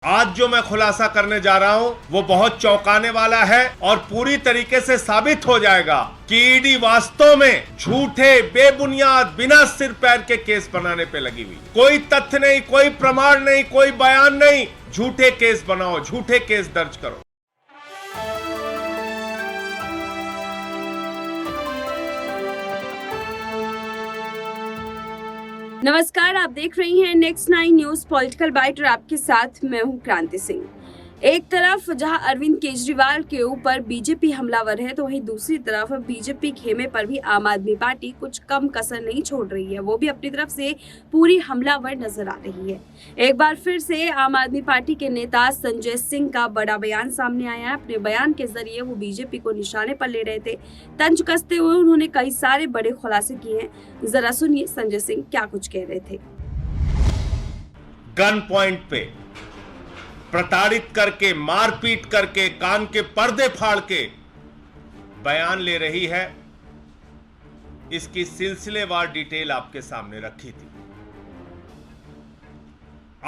आज जो मैं खुलासा करने जा रहा हूं वो बहुत चौंकाने वाला है और पूरी तरीके से साबित हो जाएगा कि ईडी वास्तव में झूठे, बेबुनियाद, बिना सिर पैर के केस बनाने पे लगी हुई। कोई तथ्य नहीं, कोई प्रमाण नहीं, कोई बयान नहीं, झूठे केस बनाओ, झूठे केस दर्ज करो। नमस्कार, आप देख रही हैं नेक्स्ट 9 न्यूज पॉलिटिकल बाइट और आपके साथ मैं हूं क्रांति सिंह। एक तरफ जहां अरविंद केजरीवाल के ऊपर बीजेपी हमलावर है तो वहीं दूसरी तरफ बीजेपी खेमे पर भी आम आदमी पार्टी कुछ कम कसर नहीं छोड़ रही है। वो भी अपनी तरफ से पूरी हमलावर नजर आ रही है। एक बार फिर से आम आदमी पार्टी के नेता संजय सिंह का बड़ा बयान सामने आया है। अपने बयान के जरिए वो बीजेपी को निशाने पर ले रहे थे। तंज कसते हुए उन्होंने कई सारे बड़े खुलासे किए हैं। जरा सुनिए संजय सिंह क्या कुछ कह रहे थे। गन पॉइंट पे प्रताड़ित करके, मारपीट करके, कान के पर्दे फाड़ के बयान ले रही है, इसकी सिलसिलेवार डिटेल आपके सामने रखी थी।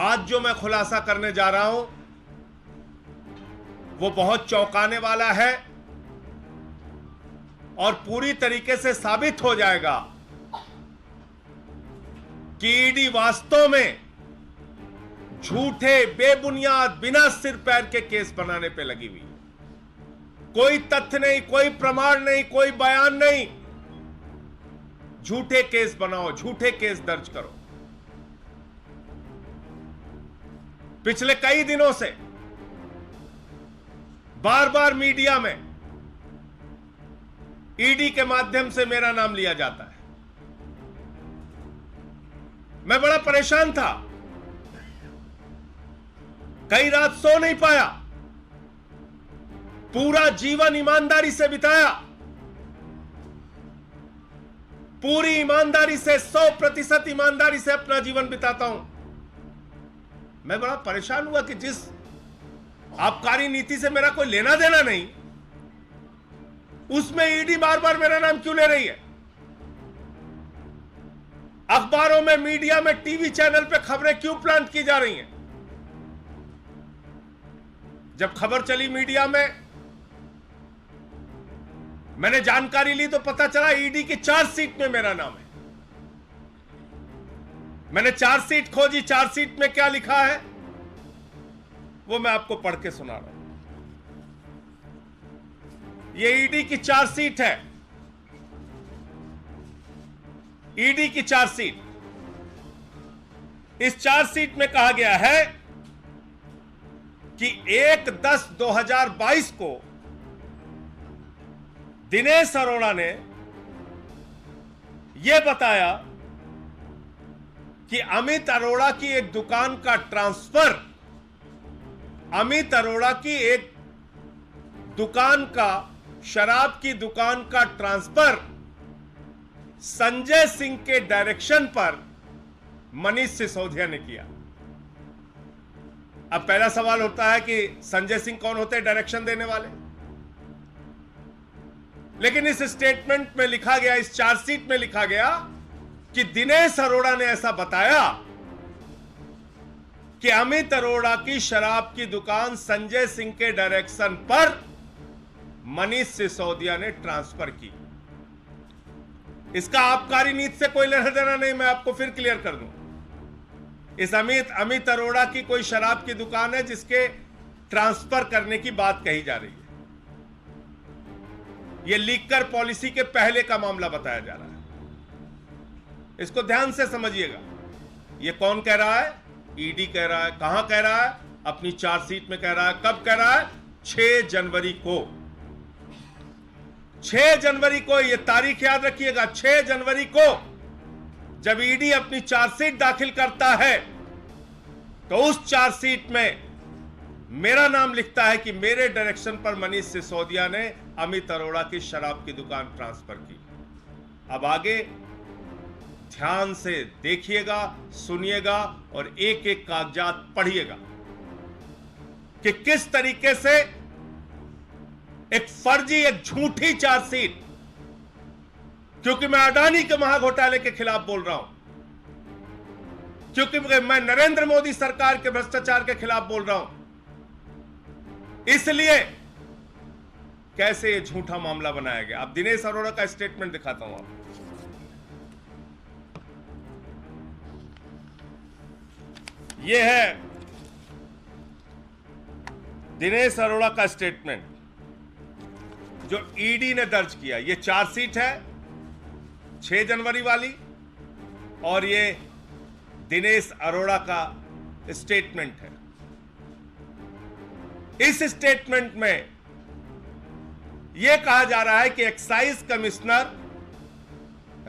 आज जो मैं खुलासा करने जा रहा हूं वो बहुत चौंकाने वाला है और पूरी तरीके से साबित हो जाएगा कि ईडी वास्तव में झूठे, बेबुनियाद, बिना सिर पैर के केस बनाने पे लगी हुई। कोई तथ्य नहीं, कोई प्रमाण नहीं, कोई बयान नहीं, झूठे केस बनाओ, झूठे केस दर्ज करो। पिछले कई दिनों से बार बार मीडिया में ईडी के माध्यम से मेरा नाम लिया जाता है। मैं बड़ा परेशान था, कई रात सो नहीं पाया, पूरा जीवन ईमानदारी से बिताया, पूरी ईमानदारी से, 100% ईमानदारी से अपना जीवन बिताता हूं। मैं बड़ा परेशान हुआ कि जिस आबकारी नीति से मेरा कोई लेना देना नहीं, उसमें ईडी बार बार मेरा नाम क्यों ले रही है। अखबारों में, मीडिया में, टीवी चैनल पे खबरें क्यों प्लांट की जा रही हैं। जब खबर चली मीडिया में, मैंने जानकारी ली तो पता चला ईडी की चार्जशीट में मेरा नाम है। मैंने चार्जशीट खोजी, चार्जशीट में क्या लिखा है वो मैं आपको पढ़ के सुना रहा हूं। ये ईडी की चार्जशीट है, ईडी की चार्जशीट। इस चार्जशीट में कहा गया है कि 1/10/2022 को दिनेश अरोड़ा ने यह बताया कि अमित अरोड़ा की एक दुकान का ट्रांसफर, अमित अरोड़ा की एक दुकान का, शराब की दुकान का ट्रांसफर संजय सिंह के डायरेक्शन पर मनीष सिसोदिया ने किया। अब पहला सवाल होता है कि संजय सिंह कौन होते हैं डायरेक्शन देने वाले। लेकिन इस स्टेटमेंट में लिखा गया, इस चार्जशीट में लिखा गया कि दिनेश अरोड़ा ने ऐसा बताया कि अमित अरोड़ा की शराब की दुकान संजय सिंह के डायरेक्शन पर मनीष सिसोदिया ने ट्रांसफर की। इसका आबकारी नीति से कोई लेना देना नहीं, मैं आपको फिर क्लियर कर दूं। इस अमित अरोड़ा की कोई शराब की दुकान है जिसके ट्रांसफर करने की बात कही जा रही है। यह लीकर पॉलिसी के पहले का मामला बताया जा रहा है। इसको ध्यान से समझिएगा। यह कौन कह रहा है? ईडी कह रहा है। कहां कह रहा है? अपनी चार्जशीट में कह रहा है। कब कह रहा है? 6 जनवरी को। 6 जनवरी को, यह तारीख याद रखिएगा, 6 जनवरी को जब ईडी अपनी चार्जशीट दाखिल करता है तो उस चार्जशीट में मेरा नाम लिखता है कि मेरे डायरेक्शन पर मनीष सिसोदिया ने अमित अरोड़ा की शराब की दुकान ट्रांसफर की। अब आगे ध्यान से देखिएगा, सुनिएगा और एक एक कागजात पढ़िएगा कि किस तरीके से एक फर्जी, एक झूठी चार्जशीट, क्योंकि मैं अडानी के महाघोटाले के खिलाफ बोल रहा हूं, क्योंकि मैं नरेंद्र मोदी सरकार के भ्रष्टाचार के खिलाफ बोल रहा हूं। इसलिए कैसे ये झूठा मामला बनाया गया। अब दिनेश अरोड़ा का स्टेटमेंट दिखाता हूं आपको। ये है दिनेश अरोड़ा का स्टेटमेंट जो ईडी ने दर्ज किया। ये चार्जशीट है 6 जनवरी वाली, और ये दिनेश अरोड़ा का स्टेटमेंट है। इस स्टेटमेंट में यह कहा जा रहा है कि एक्साइज कमिश्नर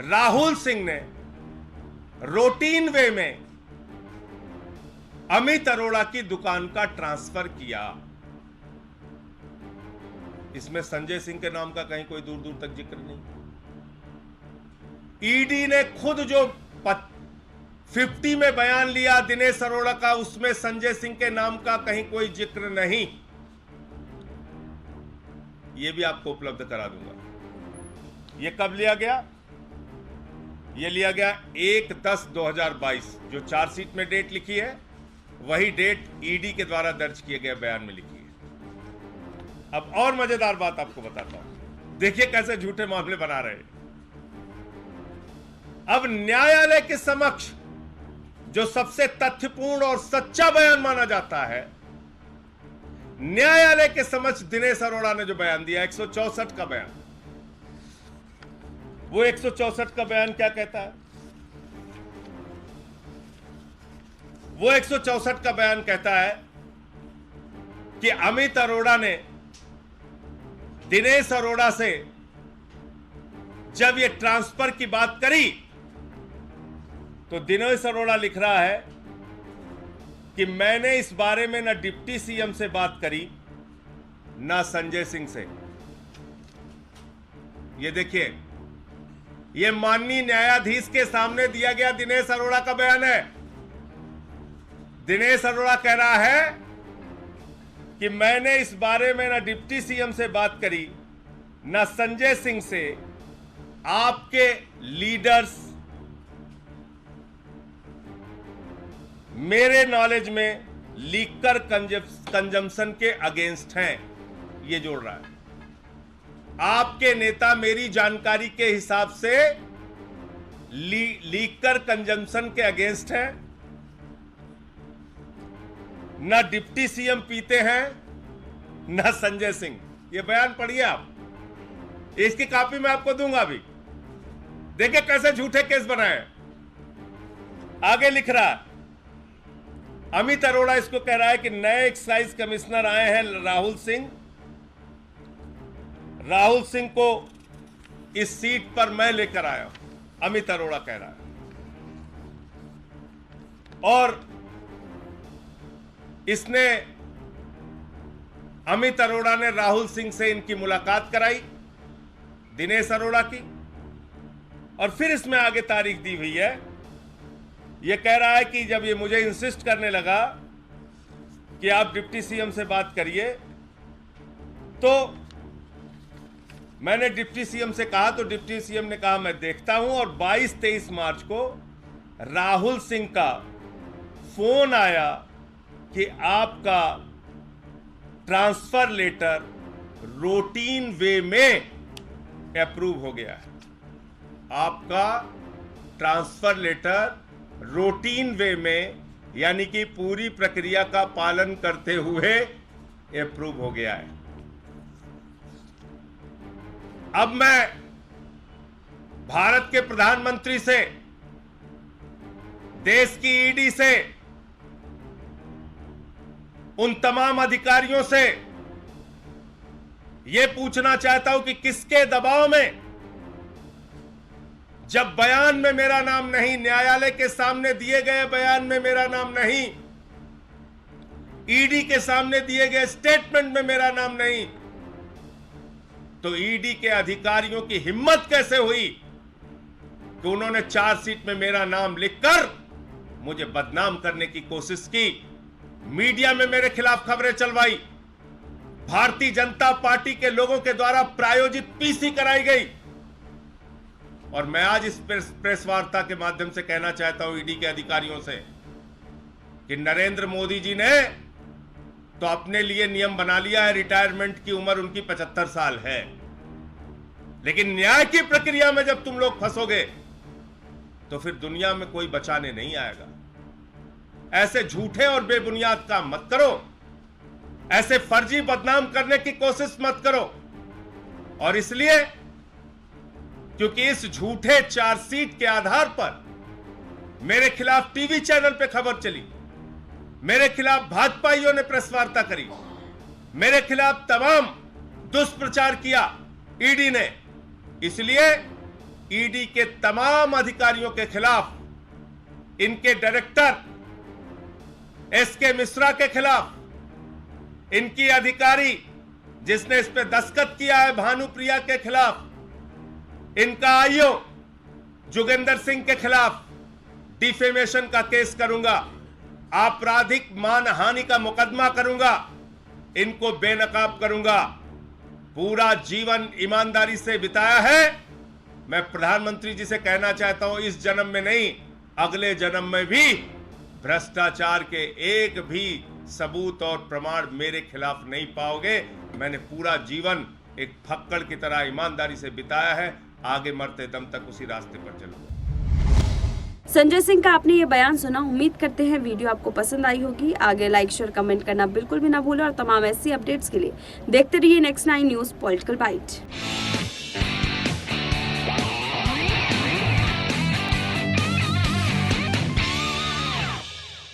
राहुल सिंह ने रूटीन वे में अमित अरोड़ा की दुकान का ट्रांसफर किया। इसमें संजय सिंह के नाम का कहीं कोई दूर दूर तक जिक्र नहीं। ईडी ने खुद जो 50 में बयान लिया दिनेश अरोड़ा का, उसमें संजय सिंह के नाम का कहीं कोई जिक्र नहीं। यह भी आपको उपलब्ध करा दूंगा। यह कब लिया गया? यह लिया गया 1/10/2022। जो चार्जशीट में डेट लिखी है वही डेट ईडी के द्वारा दर्ज किए गए बयान में लिखी है। अब और मजेदार बात आपको बताता हूं। देखिए कैसे झूठे मामले बना रहे हैं। अब न्यायालय के समक्ष जो सबसे तथ्यपूर्ण और सच्चा बयान माना जाता है, न्यायालय के समक्ष दिनेश अरोड़ा ने जो बयान दिया 164 का बयान, वो 164 का बयान क्या कहता है? वो 164 का बयान कहता है कि अमित अरोड़ा ने दिनेश अरोड़ा से जब ये ट्रांसफर की बात करी तो दिनेश अरोड़ा लिख रहा है कि मैंने इस बारे में ना डिप्टी सीएम से बात करी ना संजय सिंह से। ये देखिए, ये माननीय न्यायाधीश के सामने दिया गया दिनेश अरोड़ा का बयान है। दिनेश अरोड़ा कह रहा है कि मैंने इस बारे में ना डिप्टी सीएम से बात करी ना संजय सिंह से। आपके लीडर्स मेरे नॉलेज में लीकर कंजम्पशन के अगेंस्ट हैं। ये जोड़ रहा है। आपके नेता मेरी जानकारी के हिसाब से लीकर कंजम्पशन के अगेंस्ट हैं। ना डिप्टी सीएम पीते हैं ना संजय सिंह। ये बयान पढ़िए आप, इसकी कॉपी मैं आपको दूंगा अभी। देखिए कैसे झूठे केस बनाए। आगे लिख रहा है, अमित अरोड़ा इसको कह रहा है कि नए एक्साइज कमिश्नर आए हैं राहुल सिंह। राहुल सिंह को इस सीट पर मैं लेकर आया हूं, अमित अरोड़ा कह रहा है। और इसने अमित अरोड़ा ने राहुल सिंह से इनकी मुलाकात कराई, दिनेश अरोड़ा की। और फिर इसमें आगे तारीख दी हुई है। यह कह रहा है कि जब ये मुझे इंसिस्ट करने लगा कि आप डिप्टी सीएम से बात करिए, तो मैंने डिप्टी सीएम से कहा, तो डिप्टी सीएम ने कहा मैं देखता हूं। और 22-23 मार्च को राहुल सिंह का फोन आया कि आपका ट्रांसफर लेटर रूटीन वे में अप्रूव हो गया है। आपका ट्रांसफर लेटर रूटीन वे में, यानी कि पूरी प्रक्रिया का पालन करते हुए अप्रूव हो गया है। अब मैं भारत के प्रधानमंत्री से, देश की ईडी से, उन तमाम अधिकारियों से यह पूछना चाहता हूं कि किसके दबाव में, जब बयान में मेरा नाम नहीं, न्यायालय के सामने दिए गए बयान में मेरा नाम नहीं, ईडी के सामने दिए गए स्टेटमेंट में मेरा नाम नहीं, तो ईडी के अधिकारियों की हिम्मत कैसे हुई कि उन्होंने चार्जशीट में मेरा नाम लिखकर मुझे बदनाम करने की कोशिश की, मीडिया में मेरे खिलाफ खबरें चलवाई, भारतीय जनता पार्टी के लोगों के द्वारा प्रायोजित पीसी कराई गई। और मैं आज इस प्रेस वार्ता के माध्यम से कहना चाहता हूं ईडी के अधिकारियों से, कि नरेंद्र मोदी जी ने तो अपने लिए नियम बना लिया है, रिटायरमेंट की उम्र उनकी 75 साल है, लेकिन न्याय की प्रक्रिया में जब तुम लोग फंसोगे तो फिर दुनिया में कोई बचाने नहीं आएगा। ऐसे झूठे और बेबुनियाद काम मत करो, ऐसे फर्जी बदनाम करने की कोशिश मत करो। और इसलिए क्योंकि इस झूठे चार्जशीट के आधार पर मेरे खिलाफ टीवी चैनल पे खबर चली, मेरे खिलाफ भाजपाइयों ने प्रेस वार्ता करी, मेरे खिलाफ तमाम दुष्प्रचार किया ईडी ने, इसलिए ईडी के तमाम अधिकारियों के खिलाफ, इनके डायरेक्टर एसके मिश्रा के खिलाफ, इनकी अधिकारी जिसने इस पे दस्तखत किया है भानुप्रिया के खिलाफ, इनका आईओ जोगेंद्र सिंह के खिलाफ डिफेमेशन का केस करूंगा, आपराधिक मानहानि का मुकदमा करूंगा, इनको बेनकाब करूंगा। पूरा जीवन ईमानदारी से बिताया है। मैं प्रधानमंत्री जी से कहना चाहता हूं, इस जन्म में नहीं, अगले जन्म में भी भ्रष्टाचार के एक भी सबूत और प्रमाण मेरे खिलाफ नहीं पाओगे। मैंने पूरा जीवन एक फक्कड़ की तरह ईमानदारी से बिताया है, आगे मरते दम तक उसी रास्ते पर चलूंगा। संजय सिंह का आपने ये बयान सुना। उम्मीद करते हैं वीडियो आपको पसंद आई होगी। आगे लाइक शेयर कमेंट करना बिल्कुल भी ना भूलें और तमाम ऐसी अपडेट्स के लिए देखते रहिए नेक्स्ट 9 न्यूज़ पॉलिटिकल बाइट।